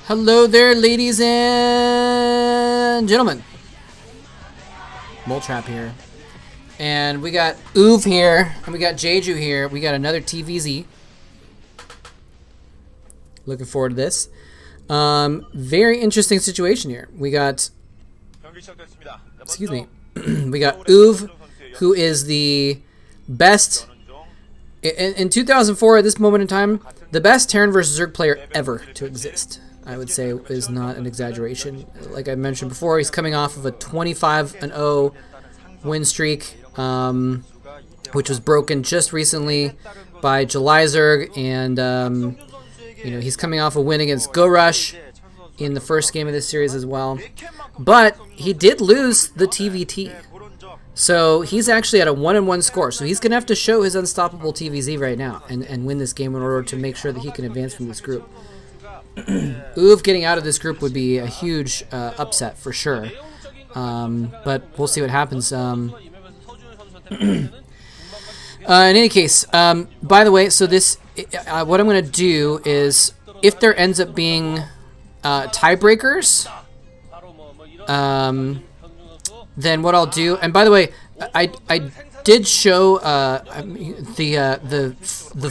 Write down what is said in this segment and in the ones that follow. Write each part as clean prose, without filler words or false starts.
Hello there, ladies and gentlemen. Mole Trap here. And we got oov here, and we got Jeju here. We got another TVZ. Looking forward to this. Very interesting situation here. We got, excuse me, we got oov, who is the best, in 2004 at this moment in time, the best Terran versus Zerg player ever to exist. I would say is not an exaggeration. Like I mentioned before, he's coming off of a 25-0 win streak, which was broken just recently by July Zerg, and you know, he's coming off a win against Go Rush in the first game of this series as well. But he did lose the TVT, so he's actually at a 1-1 score. So he's gonna have to show his unstoppable TVZ right now and win this game in order to make sure that he can advance from this group. oov getting out of this group would be a huge upset for sure, but we'll see what happens. In any case, by the way, so this, what I'm going to do is, if there ends up being tiebreakers, then what I'll do, and by the way, I did show the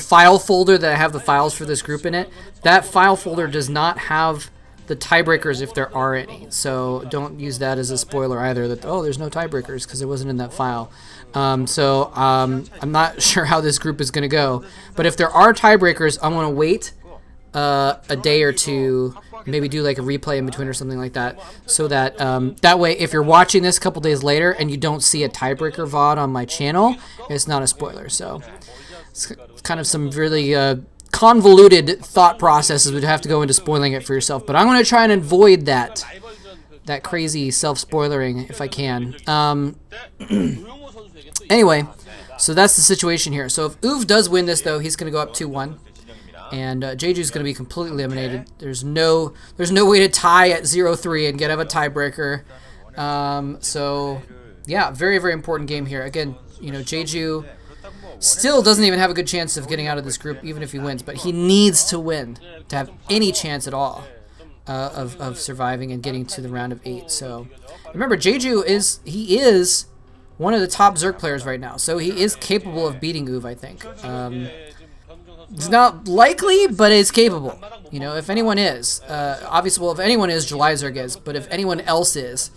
file folder that I have the files for this group in it. That file folder does not have the tiebreakers if there are any, so don't use that as a spoiler either, that, oh, there's no tiebreakers, because it wasn't in that file. I'm not sure how this group is going to go, but if there are tiebreakers, I'm going to wait a day or two, maybe do like a replay in between or something like that, so that that way if you're watching this a couple days later and you don't see a tiebreaker VOD on my channel, it's not a spoiler. So it's kind of some really convoluted thought processes would have to go into spoiling it for yourself, but I'm going to try and avoid that crazy self-spoilering if I can. Anyway, so that's the situation here. So if oov does win this, though, he's going to go up 2-1. And Jeju's going to be completely eliminated. There's no way to tie at 0-3 and get out of a tiebreaker. So yeah, very, very important game here. Again, you know, Jeju still doesn't even have a good chance of getting out of this group, even if he wins. But he needs to win to have any chance at all of surviving and getting to the round of 8. So remember, Jeju is one of the top Zerg players right now, so he is capable of beating oov, I think. It's not likely, but it's capable. You know, if anyone is, obviously, well, if anyone is, July Zerg is, but if anyone else is,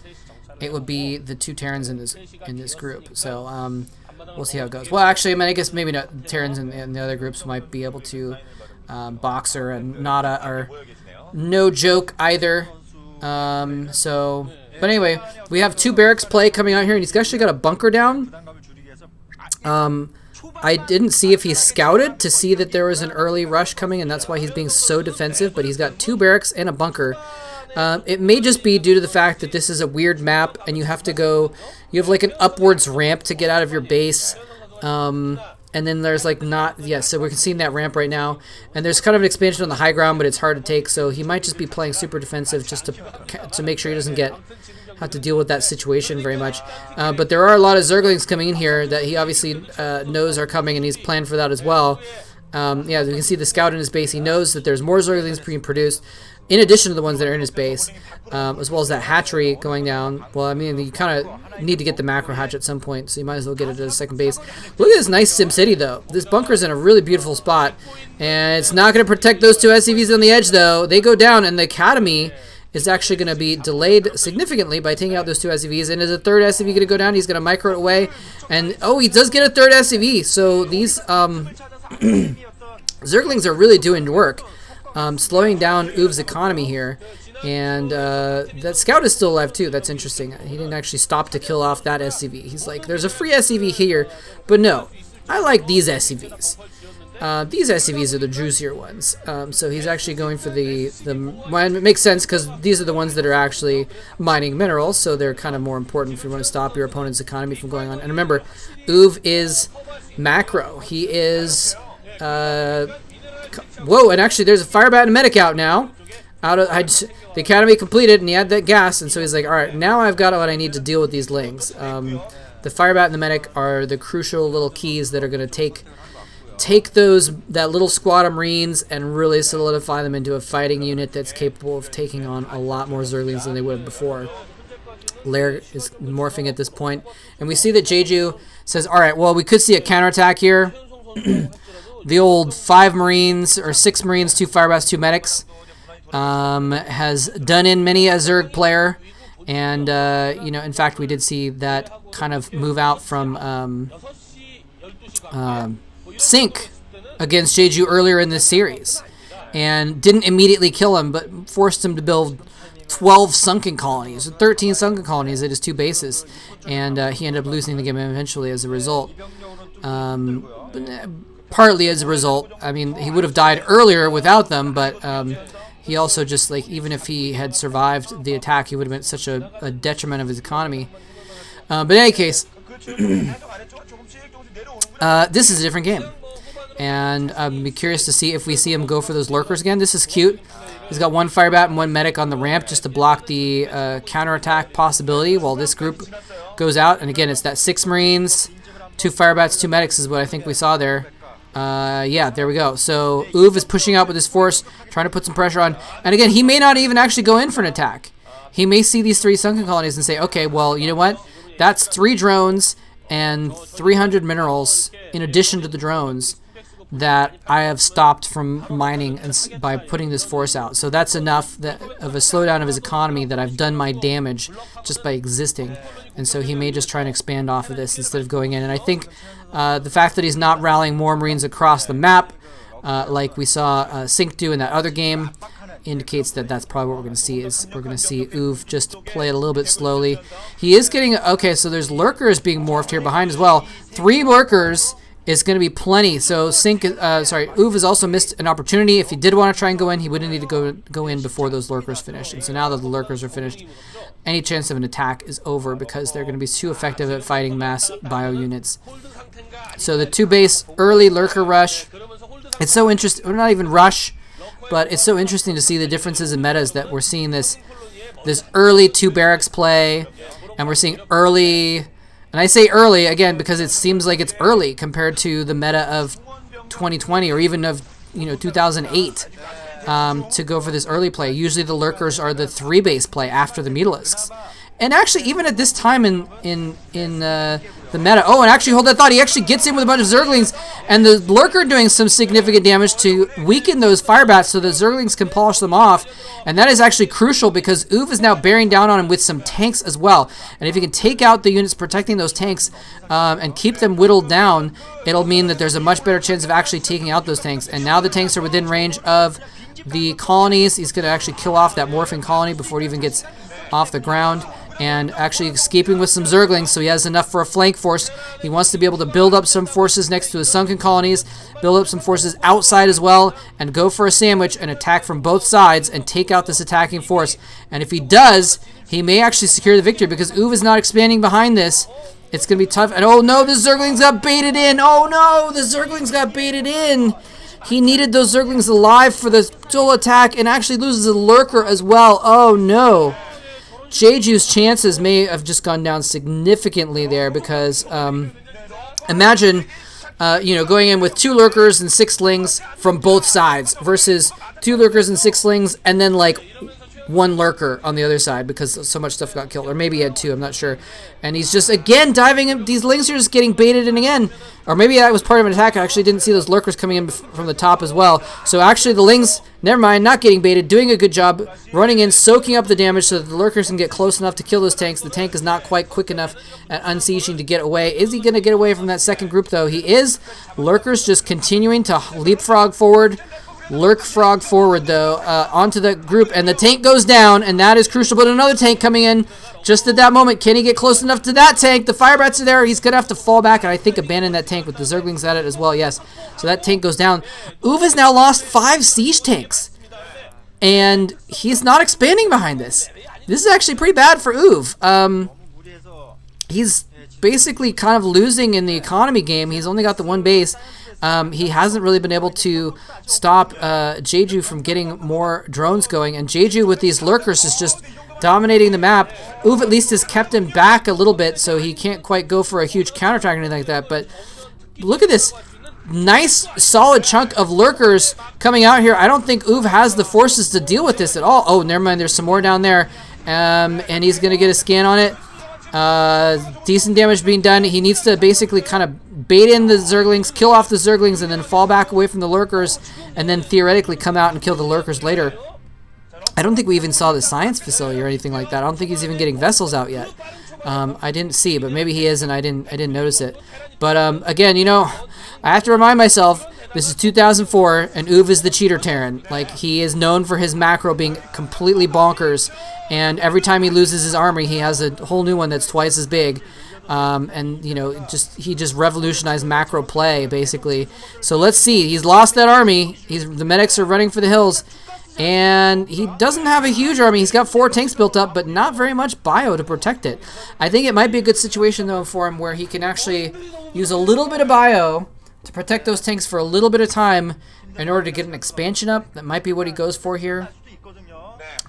it would be the two Terrans in this group. So we'll see how it goes. Well, actually, I mean, I guess maybe not. Terrans in the other groups might be able to. Boxer and Nada are no joke either. So, but anyway, we have two barracks play coming out here, and he's actually got a bunker down. I didn't see if he scouted to see that there was an early rush coming, and that's why he's being so defensive, but he's got two barracks and a bunker. It may just be due to the fact that this is a weird map, and you have to go, you have like an upwards ramp to get out of your base, and then there's like not, yes, so we're seeing that ramp right now, and there's kind of an expansion on the high ground, but it's hard to take, so he might just be playing super defensive just to make sure he doesn't have to deal with that situation very much. But there are a lot of Zerglings coming in here that he obviously knows are coming, and he's planned for that as well. Yeah, you can see the scout in his base. He knows that there's more Zerglings being produced, in addition to the ones that are in his base, as well as that hatchery going down. Well, I mean, you kind of need to get the macro hatch at some point, so you might as well get it to the second base. Look at this nice Sim City, though. This bunker's in a really beautiful spot, and it's not going to protect those two SCVs on the edge, though. They go down, and the Academy is actually going to be delayed significantly by taking out those two SCVs. And is a third SCV going to go down? He's going to micro it away. And, oh, he does get a third SCV. So these Zerglings are really doing work, slowing down oov's economy here. And that scout is still alive, too. That's interesting. He didn't actually stop to kill off that SCV. He's like, there's a free SCV here. But no, I like these SCVs. These SCVs are the juicier ones, so he's actually going for the well, it makes sense because these are the ones that are actually mining minerals, so they're kind of more important if you want to stop your opponent's economy from going on. And remember, oov is macro. He is whoa, and actually there's a firebat and a medic out now. The academy completed, and he had that gas, and so he's like, all right, now I've got what I need to deal with these lings. The firebat and the medic are the crucial little keys that are going to take take that little squad of Marines and really solidify them into a fighting unit that's capable of taking on a lot more Zerglings than they would have before. Lair is morphing at this point, and we see that Jeju says, all right, well, we could see a counterattack here. The old 5 Marines, or 6 Marines, 2 Firebats, 2 Medics, has done in many a Zerg player, and, you know, in fact, we did see that kind of move out from Sync against Jeju earlier in this series, and didn't immediately kill him, but forced him to build 12 sunken colonies, 13 sunken colonies at his 2 bases, and he ended up losing the game eventually as a result. Partly as a result. I mean, he would have died earlier without them, but he also just, like, even if he had survived the attack, he would have been such a detriment of his economy. But in any case, this is a different game, and I'm curious to see if we see him go for those lurkers again. This is cute. He's got 1 Firebat and 1 Medic on the ramp just to block the counterattack possibility while this group goes out. And again, it's that 6 Marines, 2 Firebats, 2 Medics is what I think we saw there. Yeah, there we go. So OOV is pushing out with his force, trying to put some pressure on. And again, he may not even actually go in for an attack. He may see these 3 sunken colonies and say, okay, well, you know what? That's 3 drones and 300 minerals in addition to the drones that I have stopped from mining by putting this force out. So that's enough of a slowdown of his economy that I've done my damage just by existing. And so he may just try and expand off of this instead of going in. And I think the fact that he's not rallying more Marines across the map, like we saw Sync do in that other game, indicates that that's probably what we're going to see. Is we're going to see OOV just play it a little bit slowly. He is getting... Okay, so there's lurkers being morphed here behind as well. 3 lurkers is going to be plenty. So OOV has also missed an opportunity. If he did want to try and go in, he wouldn't need to go in before those lurkers finish. And so now that the lurkers are finished, any chance of an attack is over because they're going to be too effective at fighting mass bio units. So the 2 base early lurker rush. It's so interesting. Or not even rush, but it's so interesting to see the differences in metas that we're seeing this early 2 barracks play, and we're seeing early. And I say early, again, because it seems like it's early compared to the meta of 2020 or even of 2008 to go for this early play. Usually the lurkers are the 3 base play after the Mutalisks. And actually, even at this time in the meta... Oh, and actually, hold that thought. He actually gets in with a bunch of Zerglings, and the lurker doing some significant damage to weaken those Firebats so the Zerglings can polish them off. And that is actually crucial because OOV is now bearing down on him with some tanks as well. And if you can take out the units protecting those tanks and keep them whittled down, it'll mean that there's a much better chance of actually taking out those tanks. And now the tanks are within range of the colonies. He's going to actually kill off that morphing colony before it even gets off the ground. And actually escaping with some Zerglings, so he has enough for a flank force. He wants to be able to build up some forces next to his sunken colonies, build up some forces outside as well, and go for a sandwich and attack from both sides and take out this attacking force. And if he does, he may actually secure the victory because OOV is not expanding behind this. It's going to be tough. And oh no, the Zerglings got baited in. Oh no, the Zerglings got baited in. He needed those Zerglings alive for the dual attack and actually loses a lurker as well. Oh no. Jeju's chances may have just gone down significantly there because imagine going in with 2 lurkers and 6 slings from both sides versus 2 lurkers and 6 slings and then like 1 lurker on the other side because so much stuff got killed, or maybe he had 2, I'm not sure. And he's just again diving in. These lings are just getting baited in again, or maybe that was part of an attack. I actually didn't see those lurkers coming in from the top as well. So actually the lings, never mind, not getting baited, doing a good job running in, soaking up the damage so that the lurkers can get close enough to kill those tanks. The tank is not quite quick enough at unsieging to get away. Is he going to get away from that second group though? He is. Lurkers just continuing to leapfrog forward. Lurk frog forward though onto the group, and the tank goes down, and that is crucial. But another tank coming in just at that moment. Can he get close enough to that tank? The Firebats are there. He's gonna have to fall back and I think abandon that tank with the Zerglings at it as well. Yes, so that tank goes down. OOV has now lost 5 siege tanks, and he's not expanding behind this. This is actually pretty bad for OOV. He's basically kind of losing in the economy game. He's only got the 1 base. He hasn't really been able to stop Jeju from getting more drones going, and Jeju with these lurkers is just dominating the map. OOV at least has kept him back a little bit, so he can't quite go for a huge counterattack or anything like that. But look at this. nice, solid chunk of lurkers coming out here. I don't think OOV has the forces to deal with this at all. Oh, never mind. There's some more down there. And he's going to get a scan on it. Decent damage being done. He needs to basically kind of bait in the zerglings, kill off the zerglings, and then fall back away from the lurkers, and then theoretically come out and kill the lurkers later. I don't think we even saw the science facility or anything like that. I don't think he's even getting vessels out yet. I didn't see, but maybe he is, and I didn't notice it. But again, you know, I have to remind myself, this is 2004, and OOV is the cheater Terran. Like, he is known for his macro being completely bonkers, and every time he loses his army, he has a whole new one that's twice as big. And, you know, he just revolutionized macro play, basically. So let's see. He's lost that army. The medics are running for the hills. And he doesn't have a huge army. He's got 4 tanks built up, but not very much bio to protect it. I think it might be a good situation, though, for him where he can actually use a little bit of bio to protect those tanks for a little bit of time in order to get an expansion up. That might be what he goes for here.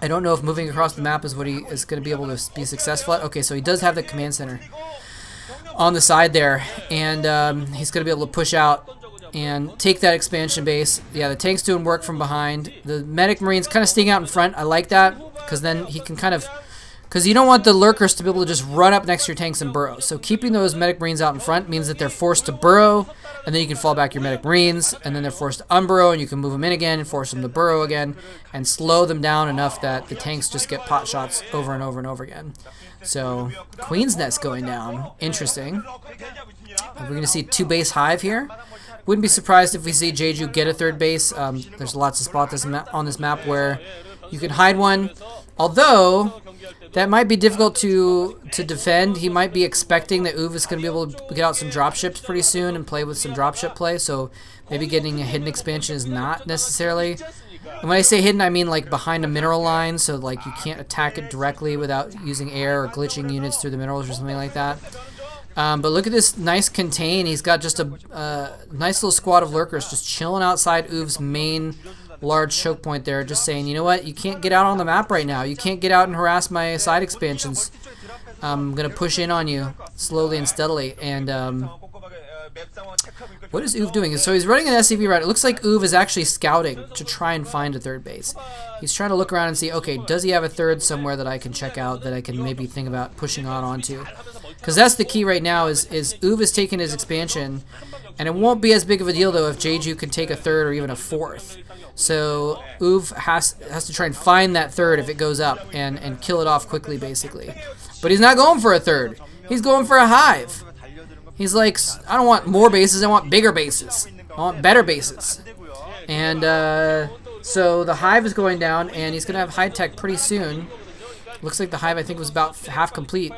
I don't know if moving across the map is what he is going to be able to be successful at. Okay, so he does have the command center on the side there, and he's going to be able to push out and take that expansion base. Yeah, the tank's doing work from behind. The medic marines kind of staying out in front. I like that, because then he can kind of... Because you don't want the lurkers to be able to just run up next to your tanks and burrow. So keeping those medic marines out in front means that they're forced to burrow, and then you can fall back your medic marines, and then they're forced to unburrow, and you can move them in again and force them to burrow again, and slow them down enough that the tanks just get pot shots over and over and over again. So, Queen's Nest going down. Interesting. We're going to see 2 base hive here. Wouldn't be surprised if we see Jeju get a 3rd base. There's lots of spots on this map where you can hide one. Although, that might be difficult to defend. He might be expecting that OOV is going to be able to get out some dropships pretty soon and play with some dropship play. So, maybe getting a hidden expansion is not necessarily... And when I say hidden, I mean like behind a mineral line. So, like, you can't attack it directly without using air or glitching units through the minerals or something like that. But look at this nice contain. He's got just a nice little squad of lurkers just chilling outside OOV's main large choke point there, just saying, you know what, you can't get out on the map right now. You can't get out and harass my side expansions. I'm going to push in on you slowly and steadily. And what is OOV doing? So he's running an SCV route. It looks like OOV is actually scouting to try and find a 3rd base. He's trying to look around and see, okay, does he have a 3rd somewhere that I can check out, that I can maybe think about pushing out onto? Because that's the key right now, is OOV is taking his expansion, and it won't be as big of a deal, though, if Jeju can take a 3rd or even a 4th. So OOV has to try and find that 3rd if it goes up and kill it off quickly, basically. But he's not going for a 3rd. He's going for a hive. He's like, I don't want more bases, I want bigger bases. I want better bases. And so the hive is going down, and he's going to have high tech pretty soon. Looks like the hive, I think, was about half complete.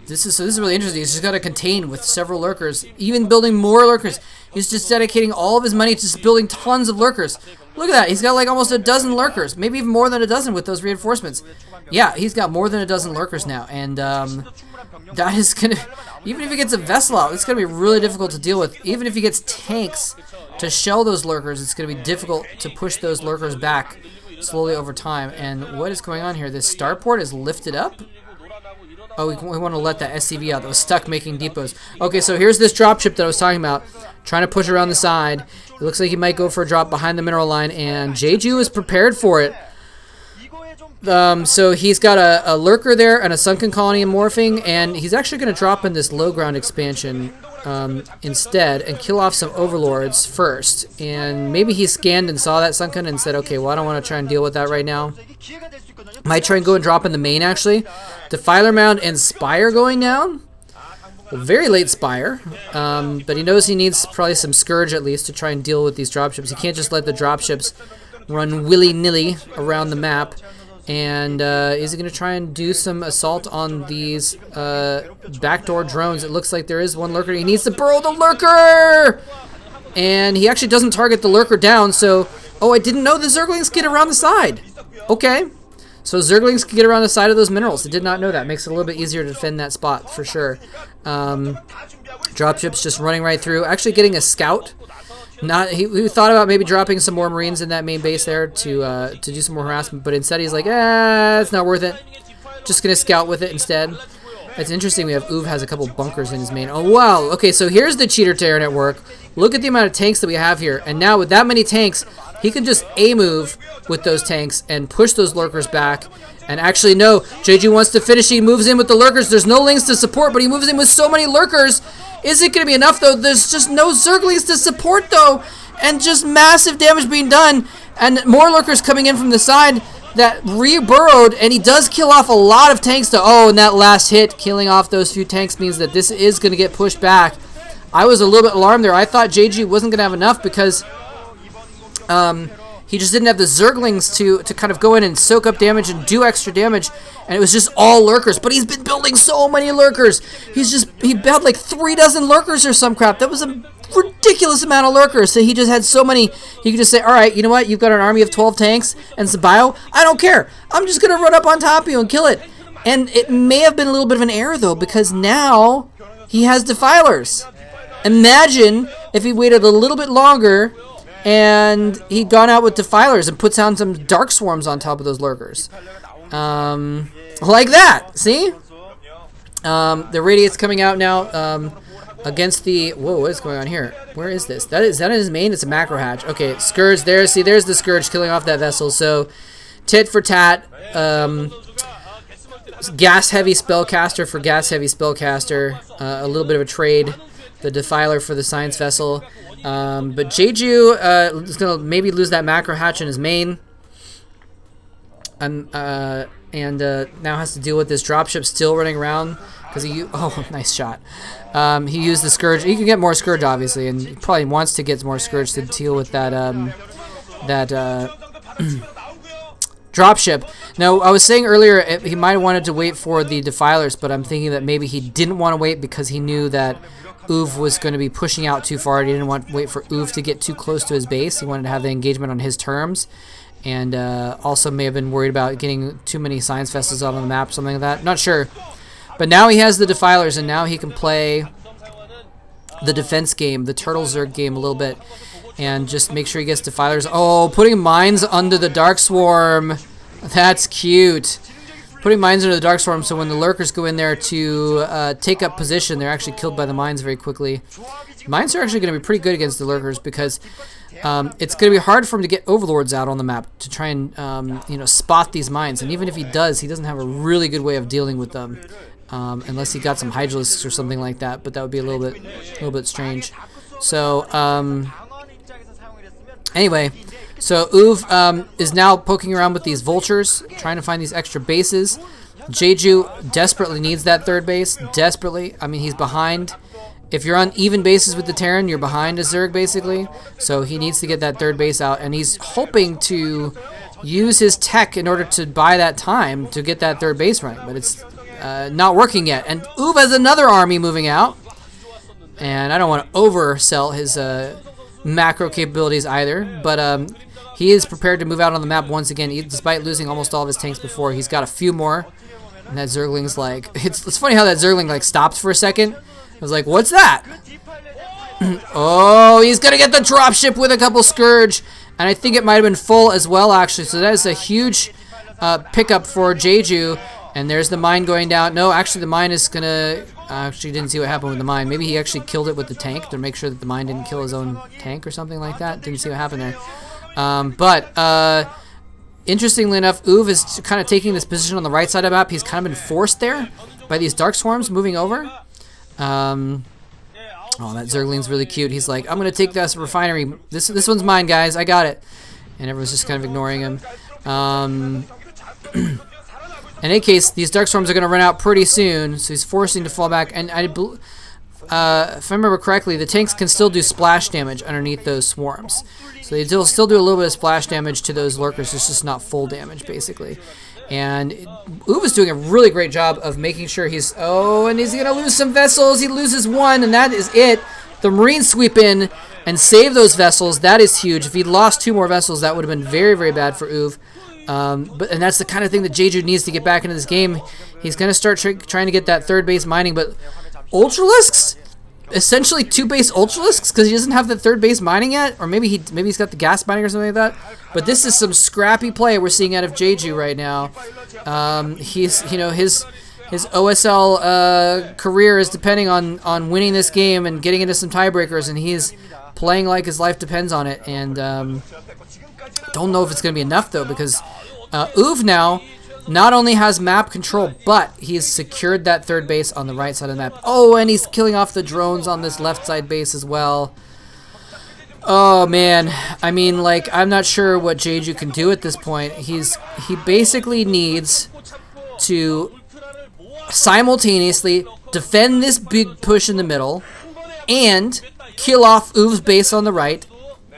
This is really interesting. He's just got to contain with several lurkers, even building more lurkers. He's just dedicating all of his money to just building tons of lurkers. Look at that. He's got like almost a dozen lurkers, maybe even more than a dozen with those reinforcements. Yeah, he's got more than a dozen lurkers now, and that is gonna, even if he gets a vessel out, it's gonna be really difficult to deal with. Even if he gets tanks to shell those lurkers, it's gonna be difficult to push those lurkers back slowly over time. And what is going on here? This starport is lifted up. Oh, we want to let that SCV out that was stuck making depots. Okay, so here's this dropship that I was talking about, trying to push around the side. It looks like he might go for a drop behind the mineral line, and Jeju is prepared for it. So he's got a lurker there and a sunken colony and morphing, and he's actually going to drop in this low ground expansion instead and kill off some overlords first. And maybe he scanned and saw that sunken and said, okay, well, I don't want to try and deal with that right now. Might try and go and drop in the main, actually. Defiler Mound and Spire going down. Well, very late Spire. But he knows he needs probably some Scourge at least to try and deal with these dropships. He can't just let the dropships run willy-nilly around the map. And is he going to try and do some assault on these backdoor drones? It looks like there is one lurker. He needs to burrow the lurker! And he actually doesn't target the lurker down, so... Oh, I didn't know the Zerglings get around the side. Okay. So Zerglings can get around the side of those minerals. I did not know that. Makes it a little bit easier to defend that spot, for sure. Dropships just running right through. Actually getting a scout. He thought about maybe dropping some more Marines in that main base there to do some more harassment, but instead he's like, it's not worth it. Just going to scout with it instead. That's interesting. We have Oov has a couple bunkers in his main. Oh, wow. Okay, so here's the cheater Terran at work. Look at the amount of tanks that we have here. And now with that many tanks, he can just A-move with those tanks and push those lurkers back. And actually, no, JG wants to finish. He moves in with the lurkers. There's no links to support, but he moves in with so many lurkers. Is it going to be enough, though? There's just no zerglings to support, though. And just massive damage being done. And more lurkers coming in from the side that re-burrowed. And he does kill off a lot of tanks, though. Oh, and that last hit, killing off those few tanks, means that this is going to get pushed back. I was a little bit alarmed there. I thought JG wasn't going to have enough because he just didn't have the zerglings to kind of go in and soak up damage and do extra damage. And it was just all lurkers. But he's been building so many lurkers. He had like 3 dozen lurkers or some crap. That was a ridiculous amount of lurkers. So he just had so many. He could just say, all right, you know what? You've got an army of 12 tanks and some bio. I don't care. I'm just going to run up on top of you and kill it. And it may have been a little bit of an error, though, because now he has defilers. Imagine if he waited a little bit longer and he'd gone out with defilers and puts down some dark swarms on top of those lurkers. Like that. See? The radiate's coming out now against the... Whoa, what is going on here? Where is this? Is that his main? It's a macro hatch. Okay, Scourge there. See, there's the Scourge killing off that vessel. So, tit for tat. Gas-heavy spellcaster for gas-heavy spellcaster. A little bit of a trade. The Defiler for the Science Vessel. But Jeju is going to maybe lose that macro hatch in his main. And now has to deal with this dropship still running around. Because oh, nice shot. He used the Scourge. He can get more Scourge, obviously. And he probably wants to get more Scourge to deal with that, dropship. Now, I was saying earlier he might have wanted to wait for the Defilers, but I'm thinking that maybe he didn't want to wait because he knew that Oov was going to be pushing out too far. He didn't want to wait for Oov to get too close to his base. He wanted to have the engagement on his terms. And also may have been worried about getting too many science vessels out on the map, something like that. Not sure. But now he has the Defilers, and now he can play the defense game, the Turtle Zerg game a little bit. And just make sure he gets Defilers. Oh, putting mines under the Dark Swarm. That's cute. Putting mines under the Dark Swarm so when the lurkers go in there to take up position, they're actually killed by the mines very quickly. Mines are actually going to be pretty good against the lurkers because it's going to be hard for him to get overlords out on the map to try and spot these mines. And even if he does, he doesn't have a really good way of dealing with them unless he got some hydralisks or something like that. But that would be a little bit strange. So anyway. So Oov is now poking around with these vultures, trying to find these extra bases. Jeju desperately needs that third base. Desperately. I mean, he's behind. If you're on even bases with the Terran, you're behind a Zerg, basically. So he needs to get that third base out. And he's hoping to use his tech in order to buy that time to get that third base running. But it's not working yet. And Oov has another army moving out. And I don't want to oversell his macro capabilities either. But he is prepared to move out on the map once again, despite losing almost all of his tanks before. He's got a few more. And that Zergling's like... It's funny how that Zergling like stops for a second. I was like, what's that? Oh, he's going to get the dropship with a couple Scourge. And I think it might have been full as well, actually. So that is a huge pickup for Jeju. And there's the mine going down. No, actually the mine is going to... I actually didn't see what happened with the mine. Maybe he actually killed it with the tank to make sure that the mine didn't kill his own tank or something like that. Didn't see what happened there. But interestingly enough, Oov is kind of taking this position on the right side of the map. He's kind of been forced there by these Dark Swarms moving over. Oh, that Zergling's really cute. He's like, I'm going to take this refinery. This one's mine, guys. I got it. And everyone's just kind of ignoring him. In any case, these Dark Swarms are going to run out pretty soon, so he's forcing to fall back. And if I remember correctly, the tanks can still do splash damage underneath those swarms. So they still do a little bit of splash damage to those lurkers. It's just not full damage, basically. And Oov is doing a really great job of making sure he's... Oh, and he's going to lose some vessels. He loses one, and that is it. The Marines sweep in and save those vessels. That is huge. If he'd lost 2 more vessels, that would have been very, very bad for Oov. And that's the kind of thing that Jeju needs to get back into this game. He's going to start trying to get that third base mining, but Ultralisks? Essentially 2 base Ultralisks because he doesn't have the third base mining yet, or maybe he's got the gas mining or something like that. But this is some scrappy play we're seeing out of Jeju right now. He's his OSL career is depending on winning this game and getting into some tiebreakers, and he's playing like his life depends on it. And don't know if it's going to be enough, though, because oov now not only has map control, but he's secured that third base on the right side of the map. Oh, and he's killing off the drones on this left side base as well. Oh, man. I mean, like, I'm not sure what Jeju can do at this point. He basically needs to simultaneously defend this big push in the middle and kill off oov's base on the right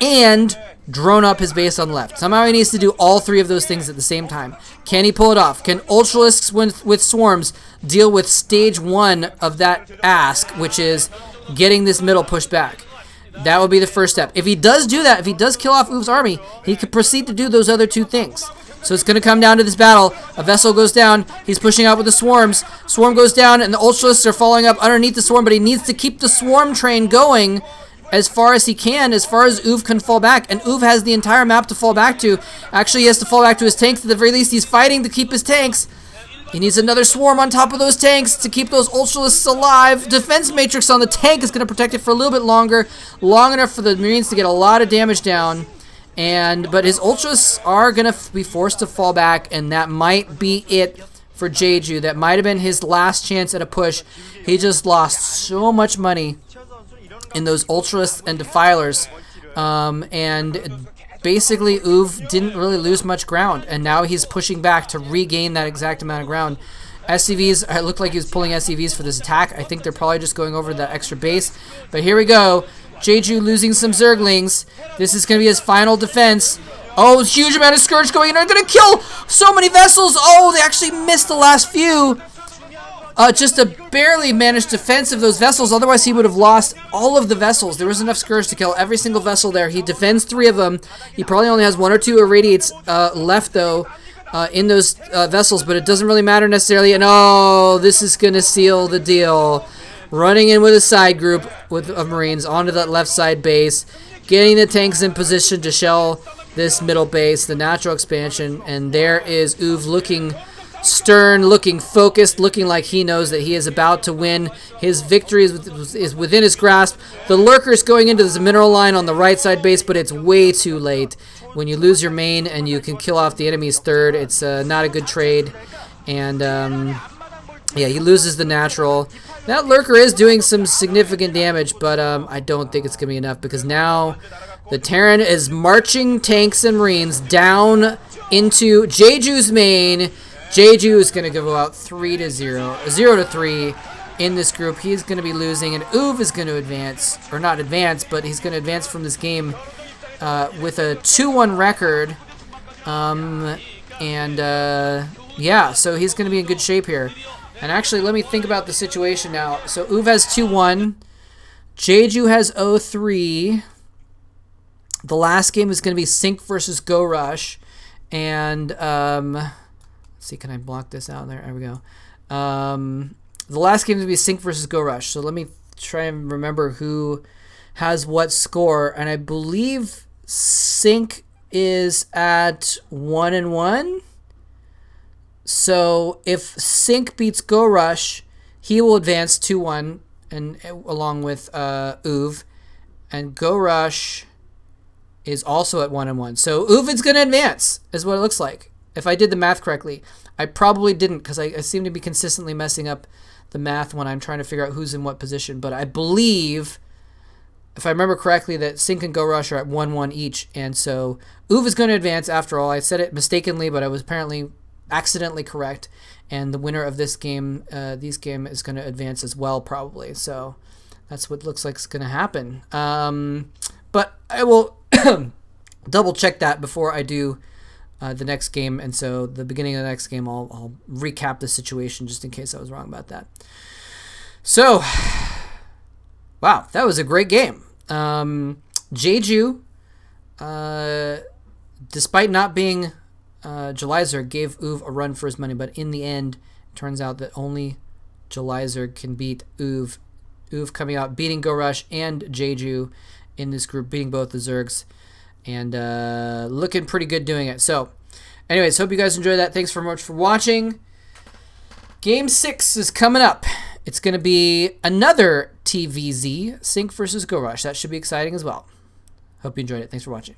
and drone up his base on the left. Somehow he needs to do all three of those things at the same time. Can he pull it off? Can Ultralisks with swarms deal with stage 1 of that ask, which is getting this middle pushed back? That would be the first step. If he does do that, if he does kill off oov's army, he could proceed to do those other two things. So it's going to come down to this battle. A vessel goes down. He's pushing out with the swarms. Swarm goes down, and the Ultralisks are following up underneath the swarm, but he needs to keep the swarm train going as far as he can, as far as oov can fall back. And oov has the entire map to fall back to. Actually, he has to fall back to his tanks. At the very least, he's fighting to keep his tanks. He needs another swarm on top of those tanks to keep those Ultralisks alive. Defense matrix on the tank is going to protect it for a little bit longer, long enough for the Marines to get a lot of damage down. But his Ultras are going to be forced to fall back, and that might be it for Jeju. That might have been his last chance at a push. He just lost so much money in those Ultras and Defilers, and basically oov didn't really lose much ground, and now he's pushing back to regain that exact amount of ground. SCVs, it looked like he was pulling SCVs for this attack. I think they're probably just going over that extra base, but here we go. Jeju losing some Zerglings. This is going to be his final defense. Oh, huge amount of Scourge going in. They're going to kill so many vessels. Oh, they actually missed the last few. Just a barely managed defense of those vessels. Otherwise, he would have lost all of the vessels. There was enough Scourge to kill every single vessel there. He defends 3 of them. He probably only has 1 or 2 irradiates left, though, in those vessels. But it doesn't really matter necessarily. And, oh, this is going to seal the deal. Running in with a side group of Marines onto that left side base. Getting the tanks in position to shell this middle base, the natural expansion. And there is oov looking stern, looking focused, looking like he knows that he is about to win. His victory is within his grasp. The lurker's going into this mineral line on the right side base, but it's way too late. When you lose your main and you can kill off the enemy's third, it's not a good trade. And yeah, he loses the natural. That lurker is doing some significant damage, but I don't think it's going to be enough, because now the Terran is marching tanks and Marines down into Jeju's main. Jeju is going to go out 3-0, 0-3 in this group. He's going to be losing, and oov is going to advance, or not advance, but he's going to advance from this game with a 2-1 record. Yeah, so he's going to be in good shape here. And actually, let me think about the situation now. So oov has 2-1. Jeju has 0-3. The last game is going to be Sync versus Go Rush. And let's see, can I block this out there? There we go. The last game is going to be Sync versus Go Rush. So let me try and remember who has what score. And I believe Sync is at 1-1. So if Sync beats Go Rush, he will advance 2-1, and along with oov, and Go Rush is also at 1-1. So oov is going to advance, is what it looks like. If I did the math correctly, I probably didn't, because I seem to be consistently messing up the math when I'm trying to figure out who's in what position. But I believe, if I remember correctly, that Sync and Go Rush are at 1-1 each, and so oov is going to advance after all. I said it mistakenly, but I was apparently accidentally correct, and the winner of this game, is going to advance as well, probably. So that's what looks like is going to happen. But I will double check that before I do the next game, and so the beginning of the next game, I'll recap the situation just in case I was wrong about that. So, wow, that was a great game. Jeju, despite not being Jelizer, gave oov a run for his money, but in the end, it turns out that only Jelizer can beat oov. Oov coming out, beating Go Rush and Jeju in this group, beating both the Zergs, and looking pretty good doing it. So, anyways, hope you guys enjoyed that. Thanks very much for watching. Game 6 is coming up. It's going to be another TVZ, Sync versus Go Rush. That should be exciting as well. Hope you enjoyed it. Thanks for watching.